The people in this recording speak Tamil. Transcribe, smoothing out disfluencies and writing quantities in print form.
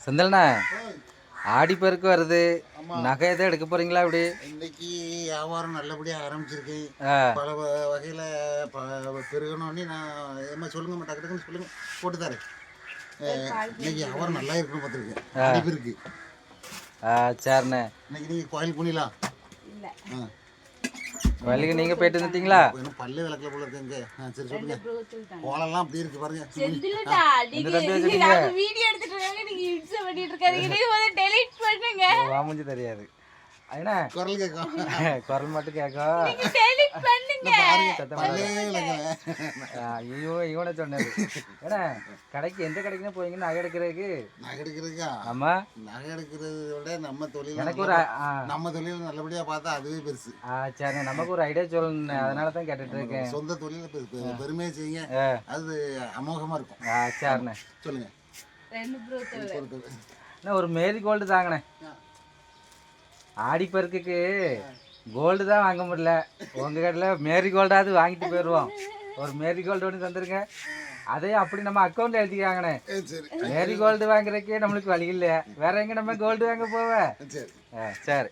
செந்தில்ண்ணா ஆடிப்பெருக்கு வருது, நகை எதாவது எடுக்க போறீங்களா? இப்படி இன்னைக்கு வியாபாரம் நல்லபடியாக ஆரம்பிச்சிருக்கு. பல வகையில் பெருகணும்னு நான் ஏமா சொல்லுங்க, டக்கு டக்குன்னு சொல்லுங்க, போட்டு தரேன். இன்னைக்கு வியாபாரம் நல்லா இருக்குன்னு பார்த்துருக்கேன். ஆடிப்பெருக்கு. சரிண்ணே. இன்னைக்கு நீங்கள் கோயில் புனிலாம் கோயிலுக்கு நீங்கள் போயிட்டு வந்துட்டீங்களா? இன்னும் பல்லு விளக்கல போல இருக்குங்க. சரி சொல்லுங்க. கோலம்லாம் அப்படி இருக்கு பாருங்க. வாமுஞ்சி தெரியாது. ஐயா குரல் கேட்கும். குரல் மட்டும் கேட்கும். ஐயோ இவனை சொன்னது. ஏன்னா கடைக்கு எந்த கடைக்குன்னு போவீங்க? நகை எடுக்கிறதுக்கு. நகை எடுக்கிறதுக்கா? ஆமா. நகை எடுக்கிறத விட நம்ம தொழில், எனக்கு ஒரு நம்ம தொழில் நல்லபடியா பார்த்தா அதுவே பெருசு. சரி, நமக்கு ஒரு ஐடியா சொல்லணும், அதனால தான் கேட்டுட்டு இருக்கேன். சொந்த தொழில பெருமையை செய்யுங்க, அது அமோகமா இருக்கும். சரிண்ணே சொல்லுங்க. ஒரு மேரி கோல்டு தாங்கண்ணே. ஆடிப்பெருக்குக்கு கோல்டு தான் வாங்க முடியல, உங்கள் கடையில் மேரி கோல்டாவது வாங்கிட்டு போயிடுவோம். ஒரு மேரி கோல்டு ஒன்று தந்துருங்க, அதையும் அப்படி நம்ம அக்கௌண்ட்டில் எழுதிக்காங்கண்ணே. மேரி கோல்டு வாங்குறதுக்கே நம்மளுக்கு வழி இல்லை, வேற எங்கே நம்ம கோல்டு வாங்க போவேன்? சரி.